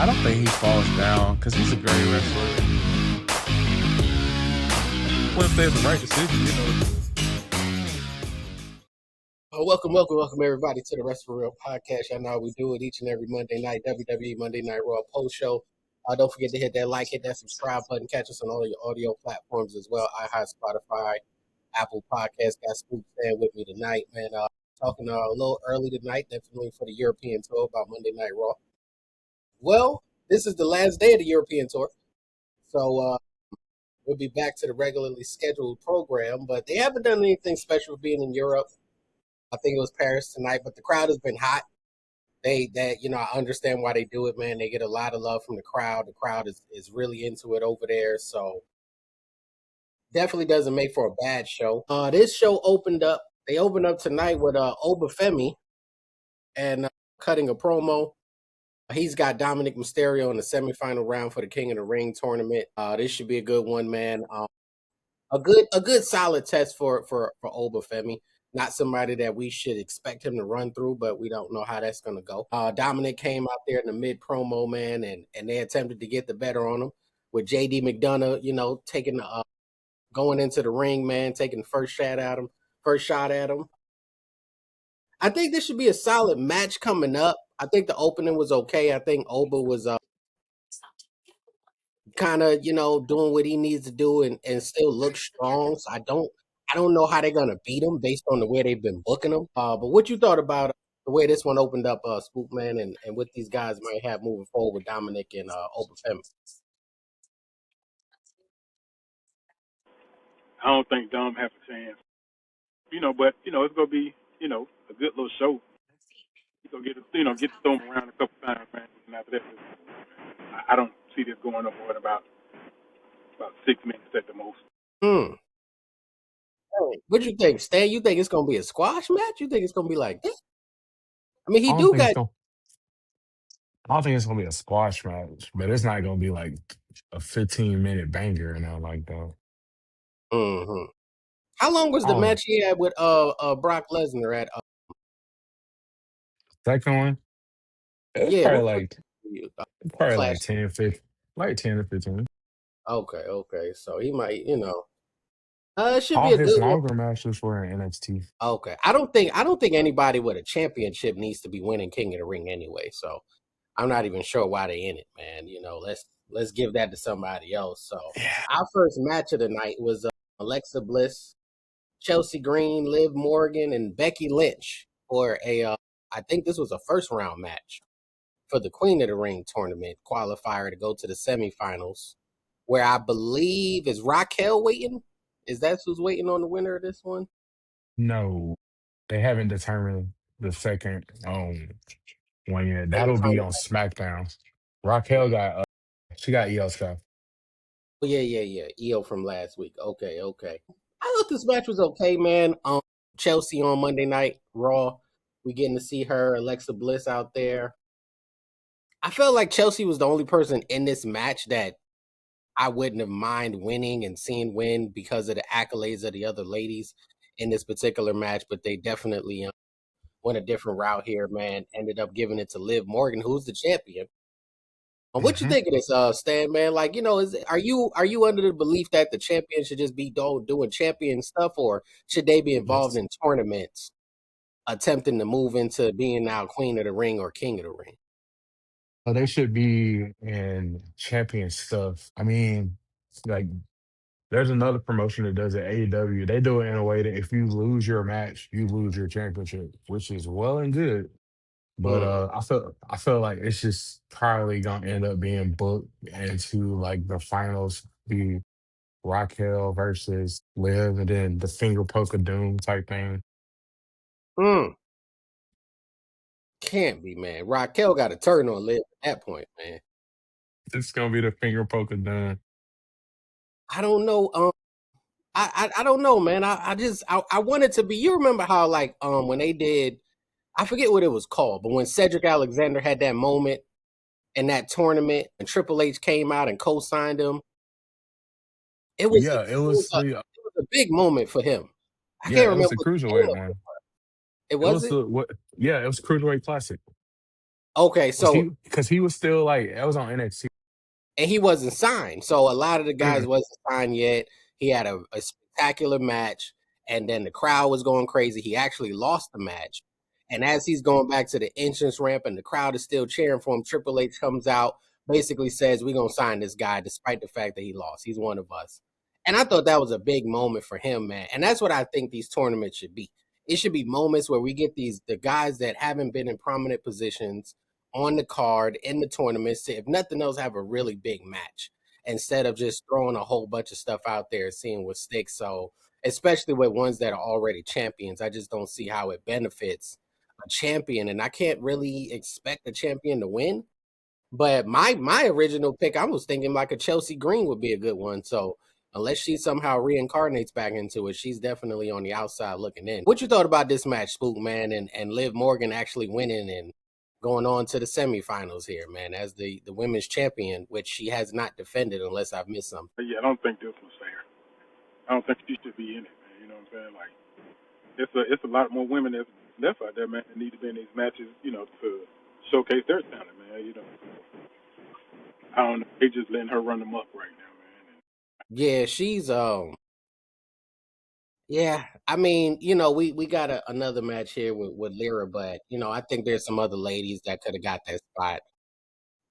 I don't think he falls down because he's a great wrestler. Wouldn't say it's the right decision. Welcome, everybody, to the Wrestle Real podcast. Y'all know how we do it each and every Monday night, WWE Monday Night Raw post show. Don't forget to hit that like, hit that subscribe button. Catch us on all your audio platforms as well. iHeart, Spotify, Apple Podcasts. Got Spook staying with me tonight, man. Talking a little early tonight, definitely for the European tour about Monday Night Raw. Well, this is the last day of the European tour, so we'll be back to the regularly scheduled program. But they haven't done anything special for being in Europe. I think it was Paris tonight, but the crowd has been hot. I understand why they do it, man. They get a lot of love from the crowd. The crowd is really into it over there, so definitely doesn't make for a bad show. This show opened up. They opened up tonight with Obafemi and cutting a promo. He's got Dominic Mysterio in the semifinal round for the King of the Ring tournament. This should be a good one, man. A good solid test for Obafemi. Not somebody that we should expect him to run through, but we don't know how that's going to go. Dominic came out there in the mid promo, man, and they attempted to get the better on him with JD McDonough, taking going into the ring, man, taking the first shot at him. I think this should be a solid match coming up. I think the opening was okay. I think Oba was kind of doing what he needs to do and still look strong. So I don't know how they're gonna beat him based on the way they've been booking him. But what you thought about the way this one opened up, Spook Man, and what these guys might have moving forward with Dominic and Obafemi? I don't think Dom have a chance. But it's gonna be, a good little show. He's gonna get thrown around a couple times, man. And after that, I don't see this going no more than about 6 minutes at the most. Hey, what you think, Stan? You think it's gonna be a squash match? You think it's gonna be like this? I mean, I don't think it's gonna. I don't think it's gonna be a squash match, but it's not gonna be like a 15-minute banger and all like that. Mm-hmm. How long was the Oh, match he had with Brock Lesnar at? second one, it's Yeah, probably what was like the Clash? 10, 15, like 10 to 15. Okay. So he might, it should be All a his good one. longer matches were in NXT. Okay. I don't think anybody with a championship needs to be winning King of the Ring anyway. So I'm not even sure why they in it, man. Let's give that to somebody else. So Yeah. our first match of the night was Alexa Bliss, Chelsea Green, Liv Morgan, and Becky Lynch for I think this was a first round match for the Queen of the Ring tournament qualifier to go to the semifinals, where I believe is Raquel waiting. Is that who's waiting on the winner of this one? No, they haven't determined the second one yet. That'll be Semifinal. on SmackDown. Raquel got she got EO stuff. Oh, yeah. EO from last week. Okay. I thought this match was okay, man. Chelsea on Monday Night Raw. We getting to see her, Alexa Bliss out there. I felt like Chelsea was the only person in this match that I wouldn't have mind winning and seeing win because of the accolades of the other ladies in this particular match, but they definitely went a different route here, man. Ended up giving it to Liv Morgan, who's the champion. What you hmm think of this, Stan, man? Like, are you under the belief that the champion should just be doing champion stuff, or should they be involved in tournaments, attempting to move into being now Queen of the Ring or King of the Ring? So they should be in champion stuff. I mean, like there's another promotion that does it, AEW. They do it in a way that if you lose your match, you lose your championship, which is well and good. But Mm. I feel like it's just probably gonna end up being booked into like the finals be Raquel versus Liv and then the finger poke of doom type thing. Mm. Can't be, man. Raquel got to turn on Liv at that point, man. It's gonna be the finger poke of doom. I don't know. I don't know, man. I wanted to be. You remember how like when they did, I forget what it was called, but when Cedric Alexander had that moment in that tournament and Triple H came out and co-signed him, it was Yeah, it it was was a the it was a big moment for him. I yeah, can't it was remember the what the name cruiserweight of it. one. It It was was it? the what? Yeah, it was cruiserweight classic. Okay, Was so he because he was still like that was on NXT. and he wasn't signed. So a lot of the guys Mm. wasn't signed yet. He had a spectacular match, and then the crowd was going crazy. He actually lost the match. And as he's going back to the entrance ramp and the crowd is still cheering for him, Triple H comes out, basically says, "We're gonna sign this guy despite the fact that he lost. He's one of us." And I thought that was a big moment for him, man. And that's what I think these tournaments should be. It should be moments where we get the guys that haven't been in prominent positions on the card in the tournaments to, if nothing else, have a really big match instead of just throwing a whole bunch of stuff out there and seeing what sticks. So, especially with ones that are already champions, I just don't see how it benefits a champion. And I can't really expect a champion to win. But my original pick, I was thinking like a Chelsea Green would be a good one. So unless she somehow reincarnates back into it, she's definitely on the outside looking in. What you thought about this match, Spook, man, and Liv Morgan actually winning and going on to the semifinals here, man, as the women's champion, which she has not defended unless I've missed something. But yeah, I don't think this was fair. I don't think she should be in it, man. You know what I'm saying? Like, it's a lot more women that's left out there, man, that need to be in these matches, you know, to showcase their talent, man. You know, I don't know. They just letting her run them up right now, man. Yeah, she's yeah, I mean, you know, we got another match here with Lyra, but you know, I think there's some other ladies that could have got that spot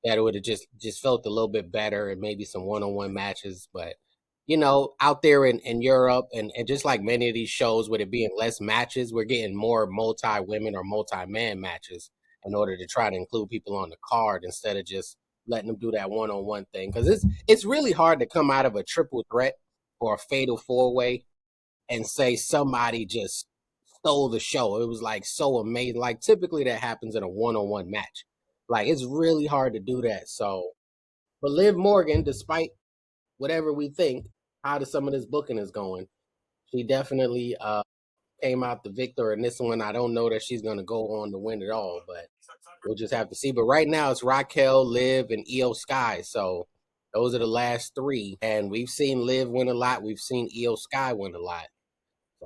that would have just felt a little bit better and maybe some one-on-one matches. But you know, out there in Europe and just like many of these shows with it being less matches, we're getting more multi-women or multi-man matches in order to try to include people on the card instead of just letting them do that one-on-one thing. Because it's really hard to come out of a triple threat or a fatal four-way and say somebody just stole the show. It was like so amazing. Like typically that happens in a one-on-one match. Like it's really hard to do that. So, but Liv Morgan, despite whatever we think, how some of this booking is going, she definitely came out the victor in this one. I don't know that she's gonna go on to win it all, but we'll just have to see. But right now it's Raquel, Liv, and Io Sky. So those are the last three. And we've seen Liv win a lot. We've seen Io Sky win a lot.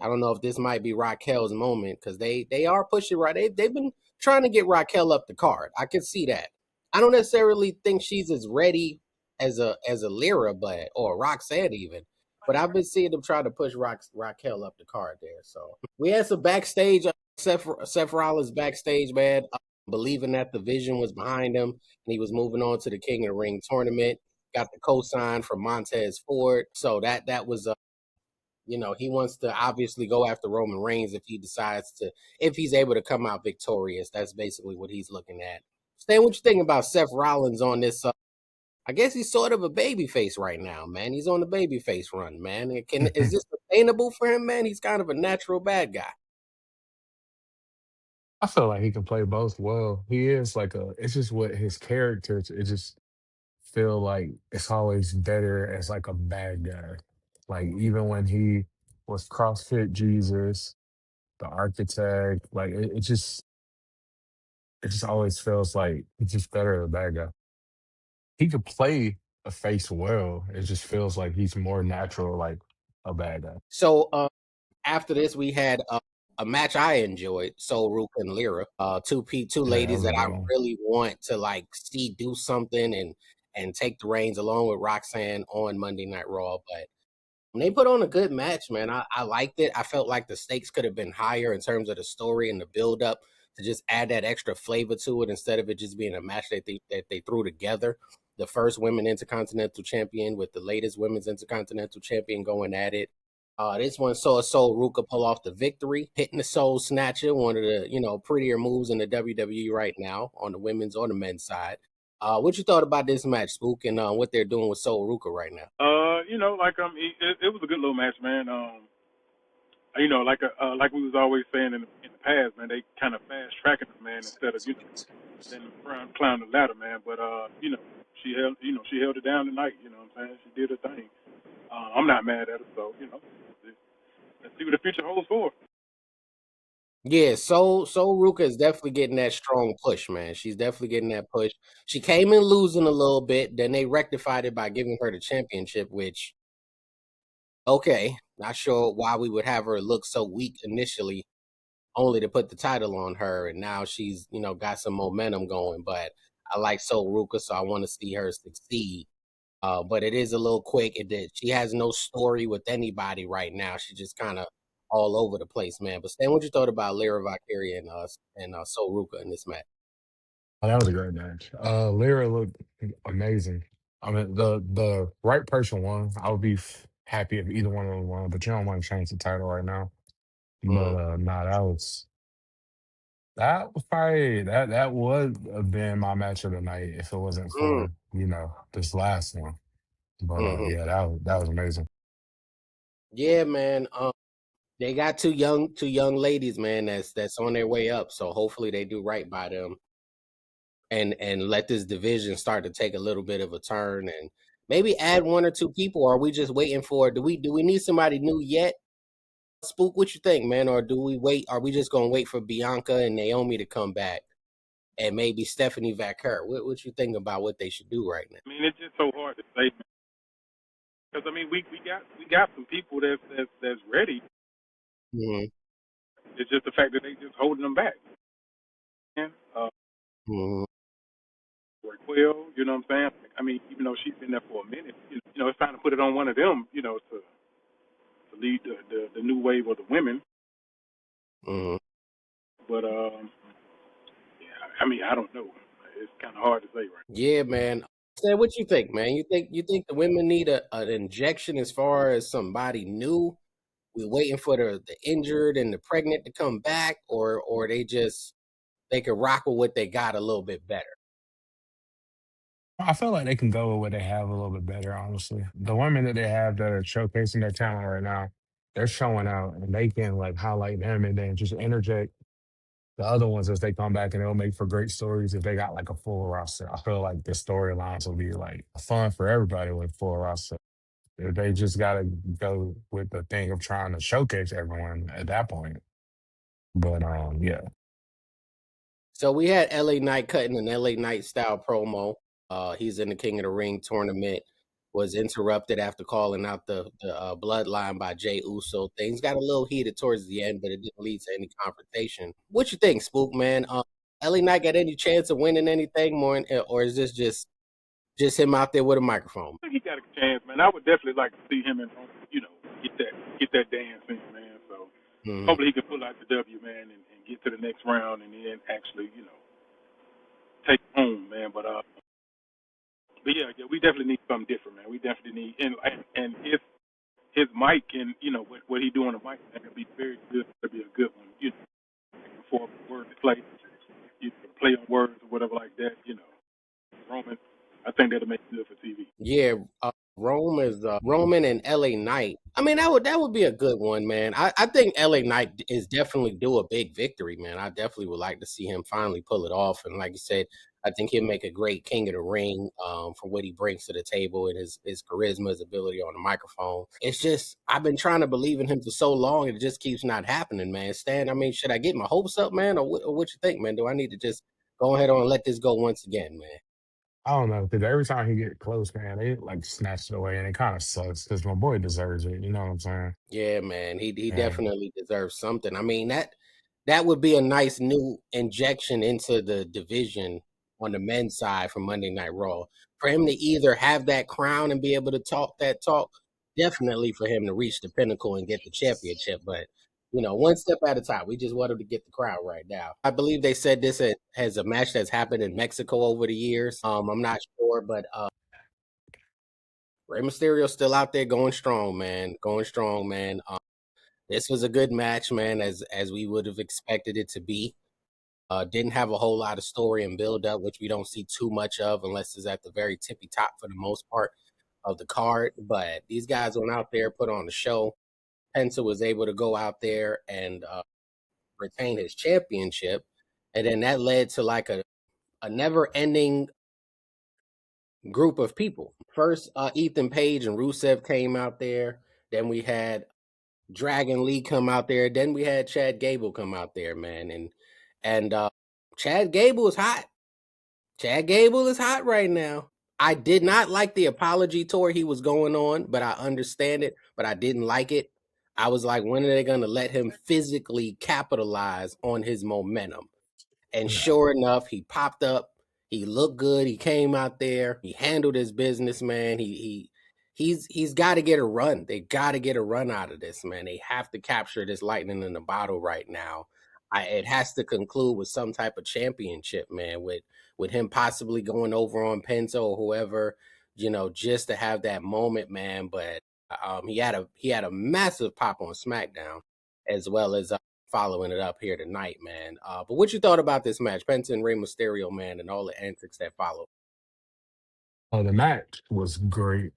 I don't know if this might be Raquel's moment because they are pushing right. They've been trying to get Raquel up the card. I can see that. I don't necessarily think she's as ready as a Lyra, but or Roxanne even. But I've been seeing them try to push Raquel up the card there. So we had some backstage. Seth Rollins backstage, man, believing that the vision was behind him and he was moving on to the King of the Ring tournament. Got the cosign from Montez Ford, so that was you know, he wants to obviously go after Roman Reigns if he's able to come out victorious. That's basically what he's looking at. Stan, what you think about Seth Rollins on this? I guess he's sort of a babyface right now, man. He's on the babyface run, man. Is this sustainable for him, man? He's kind of a natural bad guy. I feel like he can play both well. He is like it's just what his character. It just feel like it's always better as like a bad guy. Like even when he was CrossFit Jesus, the architect, like it just always feels like it's just better as a bad guy. He could play a face well. It just feels like he's more natural, like a bad guy. So after this, we had a match I enjoyed, Soul Ruka and Lyra, two Yeah, that ladies was a that I good one. really want to like see do something and take the reins along with Roxanne on Monday Night Raw. But they put on a good match, man. I liked it. I felt like the stakes could have been higher in terms of the story and the build up to just add that extra flavor to it instead of it just being a match that they threw together. The first women intercontinental champion with the latest women's intercontinental champion going at it. This one saw Soul Ruka pull off the victory, hitting the Soul Snatcher, one of the prettier moves in the WWE right now on the women's or the men's side. What you thought about this match, Spook, and what they're doing with Soul Ruka right now? You know, like it was a good little match, man. You know, like we was always saying in the past, man. They kind of fast tracking us, man, instead of then climb the ladder, man. But you know, she held it down tonight. You know what I'm saying? She did her thing. I'm not mad at her, so you know, let's see what the future holds for her. Yeah, so Ruka is definitely getting that strong push, man. She's definitely getting that push. She came in losing a little bit, then they rectified it by giving her the championship, which okay, not sure why we would have her look so weak initially only to put the title on her, and now she's got some momentum going. But I like Ruka, so I want to see her succeed. But it is a little quick. She has no story with anybody right now. She's just kind of all over the place, man. But Stan, what you thought about Lyra Valkyria and Ruka in this match? Oh, that was a great match. Lyra looked amazing. I mean, the right person won. I would be happy if either one of them won, but you don't want to change the title right now. But Mm, nah, that was probably that would have been my match of the night if it wasn't mm, for this last one. But hmm yeah, that was amazing. Yeah, man. They got two young ladies, man. That's on their way up. So hopefully they do right by them and let this division start to take a little bit of a turn and maybe add one or two people. Or are we just waiting for? Do we need somebody new yet? Spook, what you think, man? Or do we wait? Are we just gonna wait for Bianca and Naomi to come back and maybe Stephanie Vaquer? What you think about what they should do right now? I mean, it's just so hard to say because I mean, we got some people that's ready. Mm-hmm. It's just the fact that they just holding them back. And Mm-hmm. Raquel, you know what I'm saying? I mean, even though she's been there for a minute, it's time to put it on one of them, to lead the new wave of the women. Mm-hmm. But yeah, I mean, I don't know. It's kind of hard to say right Yeah, man. Stan, what you think, man? You think the women need an injection as far as somebody new? We waiting for the injured and the pregnant to come back, or they could rock with what they got a little bit better. I feel like they can go with what they have a little bit better, honestly. The women that they have that are showcasing their talent right now, they're showing out and they can like highlight them and then just interject the other ones as they come back and it'll make for great stories if they got like a full roster. I feel like the storylines will be like fun for everybody with a full roster. If they just gotta go with the thing of trying to showcase everyone at that point. But yeah. So we had LA Knight cutting an LA Knight style promo. He's in the King of the Ring tournament. Was interrupted after calling out the bloodline by Jay Uso. Things got a little heated towards the end, but it didn't lead to any confrontation. What you think, Spook, man? LA Knight got any chance of winning anything more, or is this just him out there with a microphone? I think he got a chance, man. I would definitely like to see him and get that dance in, man. So Mm-hmm. hopefully he can pull out the W, man, and get to the next round and then actually, take it home, man. But yeah, we definitely need something different, man. We definitely need and his mic and what he do on the mic, that could be very good. Could be a good one, for word to play, play on words or whatever like that, Roman. I think that'll make it good for TV. Yeah, Roman and LA Knight. I mean, that would be a good one, man. I think LA Knight is definitely due a big victory, man. I definitely would like to see him finally pull it off. And like you said, I think he'll make a great King of the Ring for what he brings to the table and his charisma, his ability on the microphone. It's just I've been trying to believe in him for so long, and it just keeps not happening, man. Stan, I mean, should I get my hopes up, man, or what you think, man? Do I need to just go ahead on and let this go once again, man? I don't know, because every time he get close, man, they like snatch it away and it kind of sucks because my boy deserves it. You know what I'm saying? Yeah, man, he Yeah. definitely deserves something. I mean, that would be a nice new injection into the division on the men's side for Monday Night Raw. For him to either have that crown and be able to talk that talk, definitely for him to reach the pinnacle and get the championship. But one step at a time. We just want him to get the crown right now. I believe they said this has a match that's happened in Mexico over the years. I'm not sure, but Rey Mysterio's still out there going strong, man. Going strong, man. This was a good match, man, as we would have expected it to be. Didn't have a whole lot of story and build up, which we don't see too much of unless it's at the very tippy top for the most part of the card. But these guys went out there, put on the show. Penta was able to go out there and retain his championship. And then that led to like a never ending group of people. First, Ethan Page and Rusev came out there. Then we had Dragon Lee come out there. Then we had Chad Gable come out there, man. And Chad Gable is hot. Chad Gable is hot right now. I did not like the apology tour he was going on, but I understand it, but I didn't like it. I was like, when are they going to let him physically capitalize on his momentum? And Yeah. sure enough, he popped up. He looked good. He came out there. He handled his business, man. He's got to get a run. They got to get a run out of this, man. They have to capture this lightning in the bottle right now. It has to conclude with some type of championship, man. With him possibly going over on Penta or whoever, just to have that moment, man. But he had a massive pop on SmackDown, as well as following it up here tonight, man. But what you thought about this match, Penta and Rey Mysterio, man, and all the antics that followed? The match was great.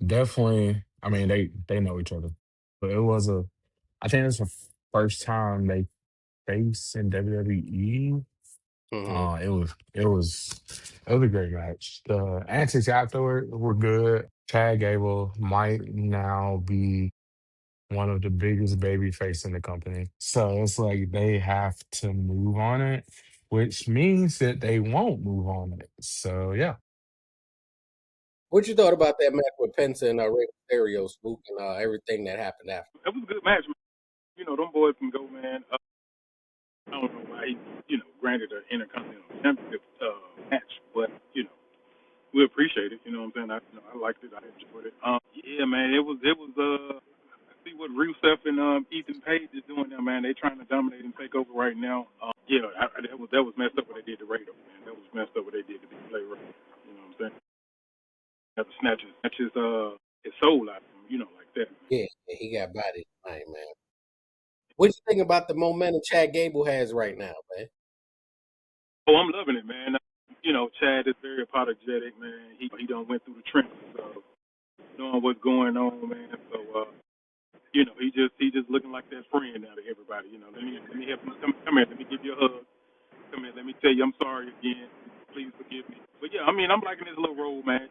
Definitely. I mean, they know each other, but it was a. I think it's the first time they faced in WWE. Mm-hmm. It was a great match. The antics afterward were good. Chad Gable might now be one of the biggest baby face in the company. So it's like they have to move on it, which means that they won't move on it. So yeah. What you thought about that match with Penta and Rey Mysterio, Spook, and everything that happened after? It was a good match, man. Them boys can go, man. I don't know why he, granted an Intercontinental Championship match, but we appreciate it. You know what I'm saying? I liked it. I enjoyed it. Yeah, man. It was. I see what Rusev and Ethan Page is doing now, man. They trying to dominate and take over right now. Yeah, that was messed up what they did to Ray, though, man. That was messed up what they did to Big Play Ray. You know what I'm saying? Have to snatch his soul out of him, like that. Yeah, he got body tonight, man. What you think about the momentum Chad Gable has right now, man? Oh, I'm loving it, man. Chad is very apologetic, man. He done went through the trenches of knowing what's going on, man. So he just looking like that friend now to everybody. Let me help him. Come here, let me give you a hug. Come here, let me tell you I'm sorry again. Please forgive me. But yeah, I'm liking his little role, man.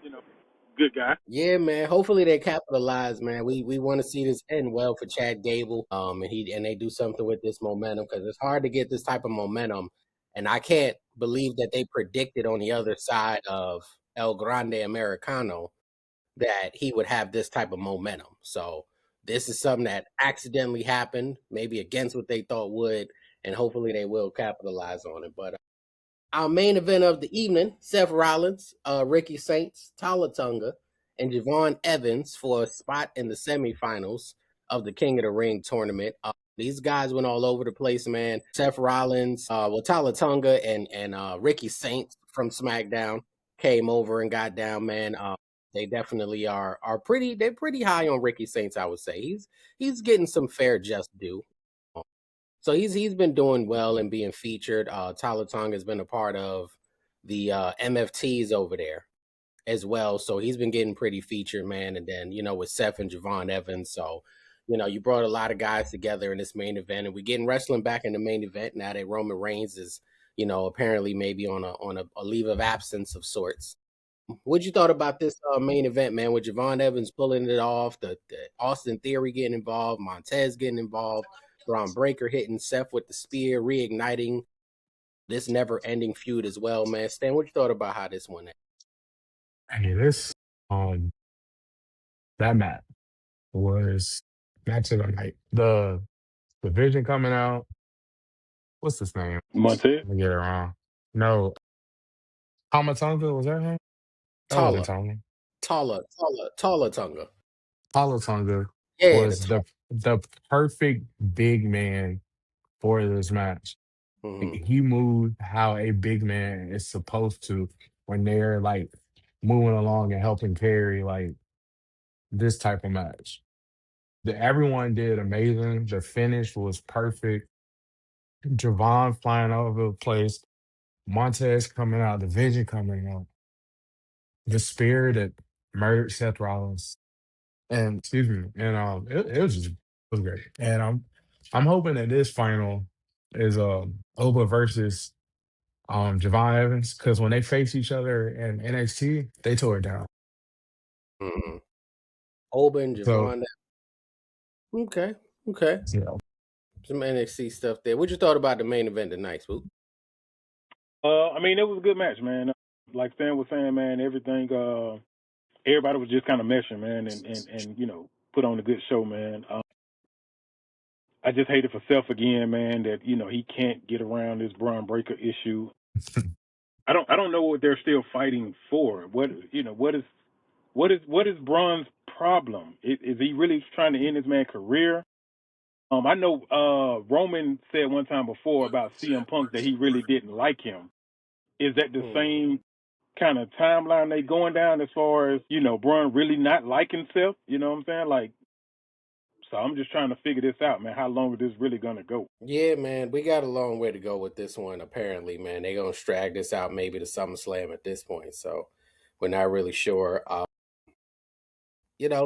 Good guy. Yeah, man. Hopefully they capitalize, man. We want to see this end well for Chad Gable. And they do something with this momentum, because it's hard to get this type of momentum. And I can't believe that they predicted on the other side of El Grande Americano that he would have this type of momentum. So this is something that accidentally happened, maybe against what they thought would, and hopefully they will capitalize on it. But our main event of the evening, Seth Rollins, Ricky Saints, Talatunga, and Jevon Evans for a spot in the semifinals of the King of the Ring tournament. These guys went all over the place, man. Seth Rollins, Talatunga and Ricky Saints from SmackDown came over and got down, man. They definitely are they're pretty high on Ricky Saints, I would say. He's getting some fair just due. So he's been doing well and being featured. Tyler Tong has been a part of the MFTs over there as well. So he's been getting pretty featured, man. And then, with Seth and Jevon Evans. So, you brought a lot of guys together in this main event, and we're getting wrestling back in the main event now that Roman Reigns is, apparently maybe on a leave of absence of sorts. What you thought about this main event, man, with Jevon Evans pulling it off, the Austin Theory getting involved, Montez getting involved, Braun Breaker hitting Seth with the spear, reigniting this never-ending feud as well, man. Stan, what you thought about how this went? Hey, this um that match was match of the night. The division coming out. What's his name? Montez. Let me get it wrong. No, Tomatonga, was that him? That wasn't Tala, Tony. Tala Tunga. Tonga Yeah, was the perfect big man for this match. Like, mm-hmm. he moved how a big man is supposed to when they're like moving along and helping carry like this type of match. Everyone did amazing. The finish was perfect. Javon flying all over the place. Montez coming out. The Vision coming out. The spear that murdered Seth Rollins. And excuse me. And it was great. And I'm hoping that this final is Oba versus Jevon Evans, because when they face each other in NXT, they tore it down. Mm-hmm. Oben, So Javon. Okay, okay. you know, Some NXT stuff there. What you thought about the main event tonight, Swoop? It was a good match, man. Like Stan was saying, man, everything. Everybody was just kind of meshing, man, and put on a good show, man. I just hate it for Seth again, man. That he can't get around this Braun Breaker issue. I don't know what they're still fighting for. What is Braun's problem? Is he really trying to end his man's career? I know Roman said one time before about CM Punk that he really didn't like him. Is that the same kind of timeline they going down as far as Braun really not liking Seth? You know what I'm saying? Like, so I'm just trying to figure this out, man. How long is this really gonna go? Yeah, man, we got a long way to go with this one. Apparently, man, they're gonna drag this out maybe to SummerSlam at this point. So we're not really sure.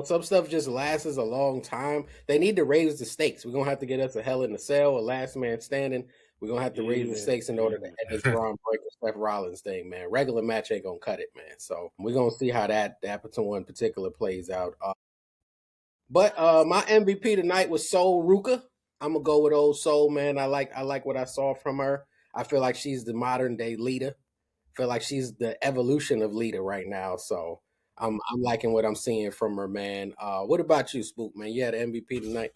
Some stuff just lasts a long time. They need to raise the stakes. We're gonna have to get us a Hell in a Cell, a Last Man Standing. We're gonna have to raise the stakes in order to end this Braun Breaker Seth Rollins thing, man. Regular match ain't gonna cut it, man. So we're gonna see how that one particular plays out. But my MVP tonight was Soul Ruka. I'm gonna go with old Soul, man. I like what I saw from her. I feel like she's the modern day Lita. I feel like she's the evolution of Lita right now. So I'm liking what I'm seeing from her, man. What about you, Spook, man? You had an MVP tonight.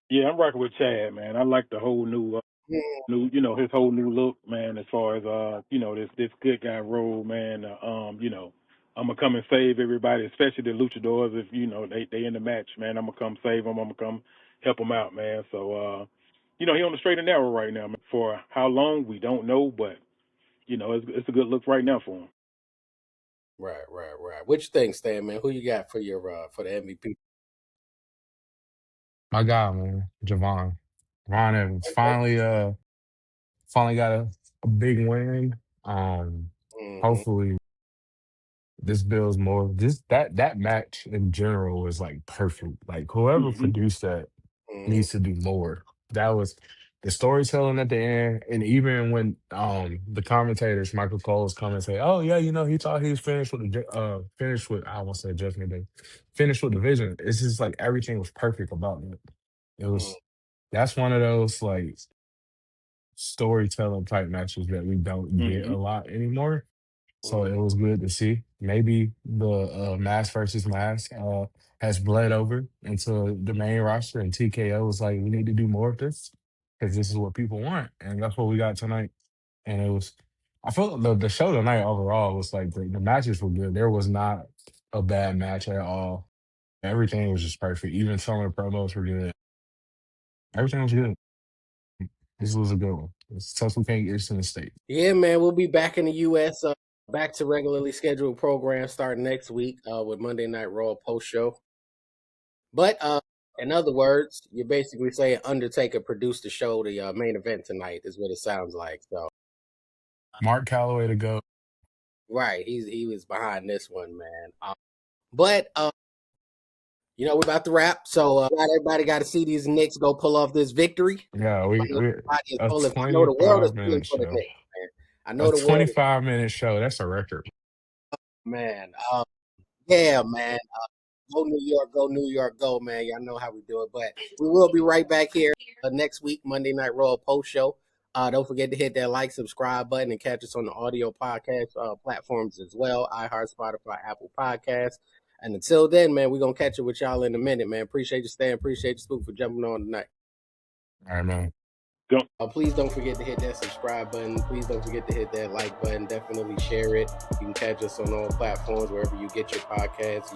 Yeah, I'm rocking with Chad, man. I like the whole new his whole new look, man. As far as this good guy role, man. I'm gonna come and save everybody, especially the luchadors. If they in the match, man, I'm gonna come save them. I'm gonna come help them out, man. So he on the straight and narrow right now. Man. For how long we don't know, but it's a good look right now for him. Right. What you think, Stan, man? Who you got for your for the MVP? My guy, man, Jevon Evans finally got a big win. Hopefully this builds more. That match in general was like perfect. Like whoever produced that needs to do more. That was the storytelling at the end, and even when the commentators, Michael Cole's come and say, "Oh yeah, he thought he was finished with finished with I won't say Judgment Day, finished with the Vision." It's just like everything was perfect about it. It was that's one of those like storytelling type matches that we don't get a lot anymore. So it was good to see. Maybe the mask versus mask has bled over into the main roster, and TKO was like, we need to do more of this because this is what people want, and that's what we got tonight. And it was, I felt the show tonight overall was like the matches were good. There was not a bad match at all. Everything was just perfect. Even some of the promos were good. Everything was good. This was a good one. It's tough we can't get this in the state. Yeah, man, we'll be back in the U.S. Back to regularly scheduled programs starting next week with Monday Night Raw post show. But in other words, you're basically saying Undertaker produced the show, the main event tonight, is what it sounds like. So, Mark Calloway to go. right, he was behind this one, man. But we're about to wrap, so not everybody got to see these Knicks go pull off this victory. Yeah, we a I know the world is 25 pulling minute for the show. Knicks, man. I know A the world, 25-minute show. That's a record. man. Yeah, man. Go New York, go New York, go, man. Y'all know how we do it. But we will be right back here next week, Monday Night Raw post show. Don't forget to hit that like, subscribe button, and catch us on the audio podcast platforms as well. iHeart, Spotify, Apple Podcasts. And until then, man, we're going to catch up with y'all in a minute, man. Appreciate you staying. Appreciate you, Spook, for jumping on tonight. All right, man. Please don't forget to hit that subscribe button. Please don't forget to hit that like button. Definitely share it. You can catch us on all platforms, wherever you get your podcasts.